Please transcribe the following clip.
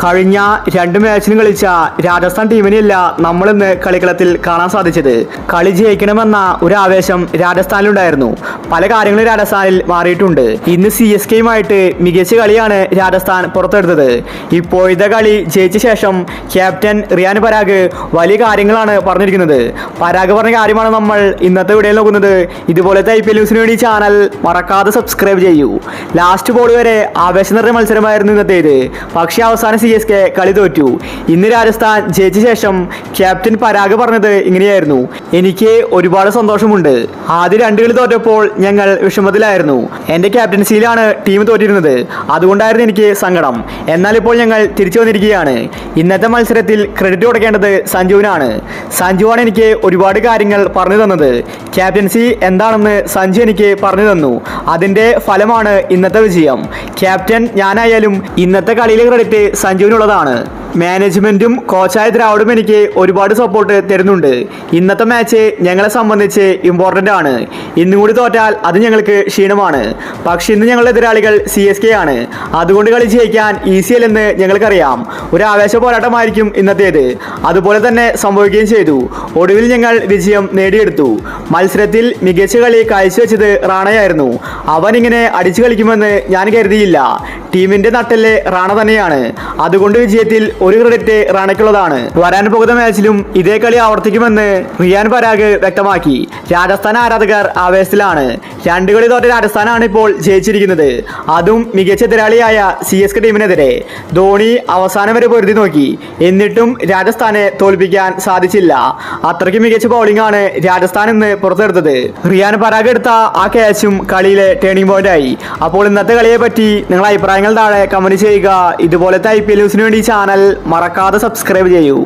കഴിഞ്ഞ രണ്ട് മാച്ചിലും കളിച്ച രാജസ്ഥാൻ ടീമിനെയല്ല നമ്മളിന്ന് കളിക്കളത്തിൽ കാണാൻ സാധിച്ചത്. കളി ജയിക്കണമെന്ന ഒരു ആവേശം രാജസ്ഥാനിലുണ്ടായിരുന്നു. പല കാര്യങ്ങളും രാജസ്ഥാനിൽ മാറിയിട്ടുണ്ട്. ഇന്ന് CSKയുമായിട്ട് മികച്ച കളിയാണ് രാജസ്ഥാൻ പുറത്തെടുത്തത്. ഇപ്പോഴത്തെ കളി ജയിച്ച ശേഷം ക്യാപ്റ്റൻ റിയാൻ പരാഗ് വലിയ കാര്യങ്ങളാണ് പറഞ്ഞിരിക്കുന്നത്. പരാഗ് പറഞ്ഞ കാര്യമാണ് നമ്മൾ ഇന്നത്തെ വീഡിയോയിൽ നോക്കുന്നത്. ഇതുപോലത്തെ IPL ന്യൂസിന് വേണ്ടി ചാനൽ മറക്കാതെ സബ്സ്ക്രൈബ് ചെയ്യൂ. ലാസ്റ്റ് ബോൾ വരെ ആവേശം നിറഞ്ഞ മത്സരമായിരുന്നു ഇന്നത്തേത്. പക്ഷേ അവസാനം CSK കളി തോറ്റു. ഇന്ന് രാജസ്ഥാൻ ജയിച്ച ശേഷം ക്യാപ്റ്റൻ പരാഗ് പറഞ്ഞത് ഇങ്ങനെയായിരുന്നു: എനിക്ക് ഒരുപാട് സന്തോഷമുണ്ട്. ആദ്യ രണ്ട് കളി തോറ്റപ്പോൾ ഞങ്ങൾ വിഷമത്തിലായിരുന്നു. എൻ്റെ ക്യാപ്റ്റൻസിയിലാണ് ടീം തോറ്റിരുന്നത്. അതുകൊണ്ടായിരുന്നു എനിക്ക് സങ്കടം. എന്നാൽ ഇപ്പോൾ ഞങ്ങൾ തിരിച്ചു വന്നിരിക്കുകയാണ്. ഇന്നത്തെ മത്സരത്തിൽ ക്രെഡിറ്റ് കൊടുക്കേണ്ടത് സഞ്ജുവിനാണ്. സഞ്ജുവാണ് എനിക്ക് ഒരുപാട് കാര്യങ്ങൾ പറഞ്ഞു തന്നത്. ക്യാപ്റ്റൻസി എന്താണെന്ന് സഞ്ജു എനിക്ക് പറഞ്ഞു തന്നു. അതിൻ്റെ ഫലമാണ് ഇന്നത്തെ വിജയം. ക്യാപ്റ്റൻ ഞാനായാലും ഇന്നത്തെ കളിയിലെ ക്രെഡിറ്റ് സഞ്ജുവിനുള്ളതാണ്. മാനേജ്മെൻറ്റും കോച്ചായ ദ്രാവിഡും എനിക്ക് ഒരുപാട് സപ്പോർട്ട് തരുന്നുണ്ട്. ഇന്നത്തെ മാച്ച് ഞങ്ങളെ സംബന്ധിച്ച് ഇമ്പോർട്ടൻ്റ് ആണ്. ഇന്നും കൂടി തോറ്റാൽ അത് ഞങ്ങൾക്ക് ക്ഷീണമാണ്. പക്ഷെ ഇന്ന് ഞങ്ങളുടെ എതിരാളികൾ CSK ആണ്. അതുകൊണ്ട് കളി ജയിക്കാൻ ഈസിയല്ലെന്ന് ഞങ്ങൾക്കറിയാം. ഒരു ആവേശ പോരാട്ടമായിരിക്കും ഇന്നത്തേത്. അതുപോലെ തന്നെ സംഭവിക്കുകയും ചെയ്തു. ഒടുവിൽ ഞങ്ങൾ വിജയം നേടിയെടുത്തു. മത്സരത്തിൽ മികച്ച കളി കാഴ്ചവെച്ചത് റാണയായിരുന്നു. അവൻ ഇങ്ങനെ അടിച്ചു കളിക്കുമെന്ന് ഞാൻ കരുതിയില്ല. ടീമിൻ്റെ നട്ടെല്ല് റാണ തന്നെയാണ്. അതുകൊണ്ട് വിജയത്തിൽ ഒരു ക്രെഡിറ്റ് റാണയ്ക്കുള്ളതാണ്. വരാൻ പോകുന്ന മാച്ചിലും ഇതേ കളി ആവർത്തിക്കുമെന്ന് റിയാൻ പരാഗ് വ്യക്തമാക്കി. രാജസ്ഥാൻ ആരാധകർ ആവേശത്തിലാണ്. രണ്ട് കളി തോറ്റ രാജസ്ഥാനാണ് ഇപ്പോൾ ജയിച്ചിരിക്കുന്നത്. അതും മികച്ച എതിരാളിയായ CSK ടീമിനെതിരെ. ധോണി അവസാനം വരെ പൊരുതി നോക്കി. എന്നിട്ടും രാജസ്ഥാനെ തോൽപ്പിക്കാൻ സാധിച്ചില്ല. അത്രയ്ക്ക് മികച്ച ബൗളിംഗ് ആണ് രാജസ്ഥാൻ ഇന്ന് പുറത്തെടുത്തത്. റിയാൻ പരാഗ് എടുത്ത ആ ക്യാച്ചും കളിയിലെ ടേണിംഗ് പോയിന്റ് ആയി. അപ്പോൾ ഇന്നത്തെ കളിയെ പറ്റി നിങ്ങളുടെ അഭിപ്രായങ്ങൾ താഴെ കമന്റ് ചെയ്യുക. ഇതുപോലത്തെ IPL ന്യൂസിന് വേണ്ടി ചാനൽ മറക്കാതെ സബ്സ്ക്രൈബ് ചെയ്യൂ.